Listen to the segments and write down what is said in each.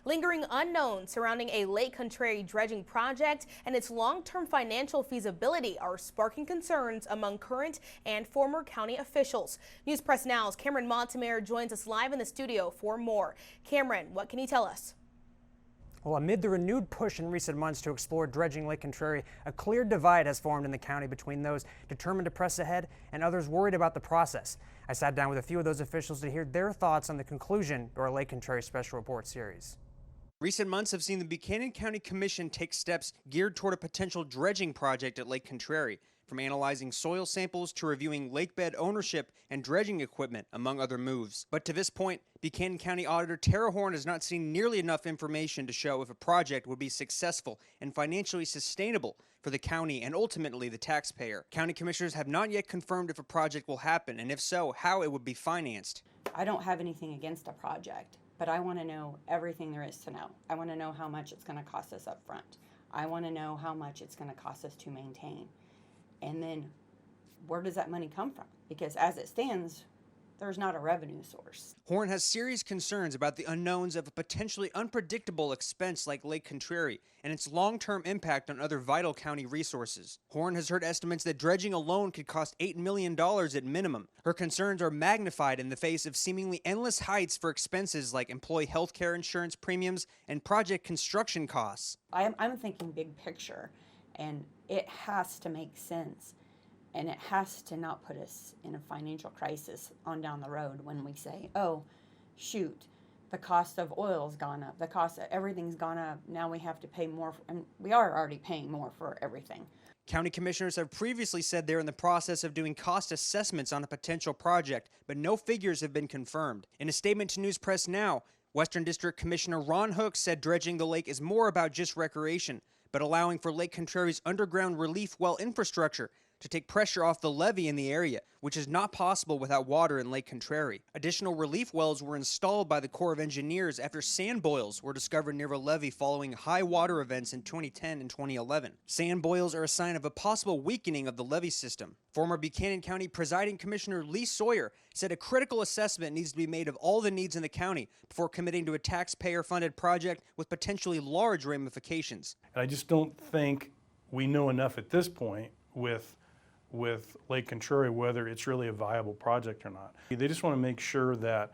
Lingering unknowns surrounding a Lake Contrary dredging project and its long-term financial feasibility are sparking concerns among current and former county officials. News Press Now's Cameron Montemare joins us live in the studio for more. Cameron, what can you tell us? Well, amid the renewed push in recent months to explore dredging Lake Contrary, a clear divide has formed in the county between those determined to press ahead and others worried about the process. I sat down with a few of those officials to hear their thoughts on the conclusion of our Lake Contrary Special Report series. Recent months have seen the Buchanan County Commission take steps geared toward a potential dredging project at Lake Contrary, from analyzing soil samples to reviewing lakebed ownership and dredging equipment, among other moves. But to this point, Buchanan County Auditor Tara Horn has not seen nearly enough information to show if a project would be successful and financially sustainable for the county and ultimately the taxpayer. County commissioners have not yet confirmed if a project will happen, and if so, how it would be financed. I don't have anything against a project, but I want to know everything there is to know. I want to know how much it's going to cost us up front. I want to know how much it's going to cost us to maintain. And then where does that money come from? Because as it stands, there's not a revenue source. Horn has serious concerns about the unknowns of a potentially unpredictable expense like Lake Contrary and its long-term impact on other vital county resources. Horn has heard estimates that dredging alone could cost $8 million at minimum. Her concerns are magnified in the face of seemingly endless heights for expenses like employee health care insurance premiums and project construction costs. I'm thinking big picture, and it has to make sense. And it has to not put us in a financial crisis on down the road when we say, oh, shoot, the cost of oil's gone up, the cost of everything's gone up, now we have to pay more, and we are already paying more for everything. County commissioners have previously said they're in the process of doing cost assessments on a potential project, but no figures have been confirmed. In a statement to News Press Now, Western District Commissioner Ron Hook said dredging the lake is more about just recreation, but allowing for Lake Contrary's underground relief well infrastructure to take pressure off the levee in the area, which is not possible without water in Lake Contrary. Additional relief wells were installed by the Corps of Engineers after sand boils were discovered near a levee following high water events in 2010 and 2011. Sand boils are a sign of a possible weakening of the levee system. Former Buchanan County Presiding Commissioner Lee Sawyer said a critical assessment needs to be made of all the needs in the county before committing to a taxpayer-funded project with potentially large ramifications. And I just don't think we know enough at this point with Lake Contrary whether it's really a viable project or not. They just want to make sure that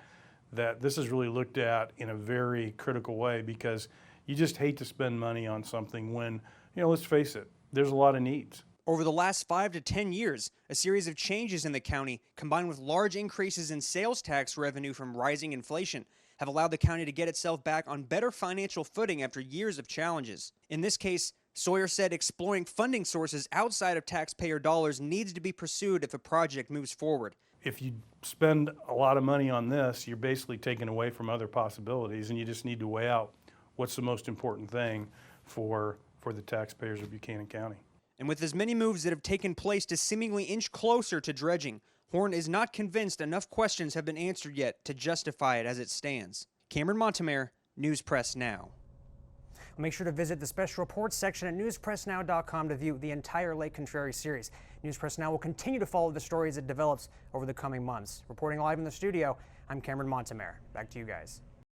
this is really looked at in a very critical way, because you just hate to spend money on something when, let's face it, there's a lot of needs. Over the last 5 to 10 years, a series of changes in the county, combined with large increases in sales tax revenue from rising inflation, have allowed the county to get itself back on better financial footing after years of challenges. In this case, Sawyer said exploring funding sources outside of taxpayer dollars needs to be pursued if a project moves forward. If you spend a lot of money on this, you're basically taking away from other possibilities, and you just need to weigh out what's the most important thing for the taxpayers of Buchanan County. And with as many moves that have taken place to seemingly inch closer to dredging, Horn is not convinced enough questions have been answered yet to justify it as it stands. Cameron Montemare, News Press Now. Make sure to visit the special reports section at newspressnow.com to view the entire Lake Contrary series. News Press Now will continue to follow the story as it develops over the coming months. Reporting live in the studio, I'm Cameron Montemare. Back to you guys.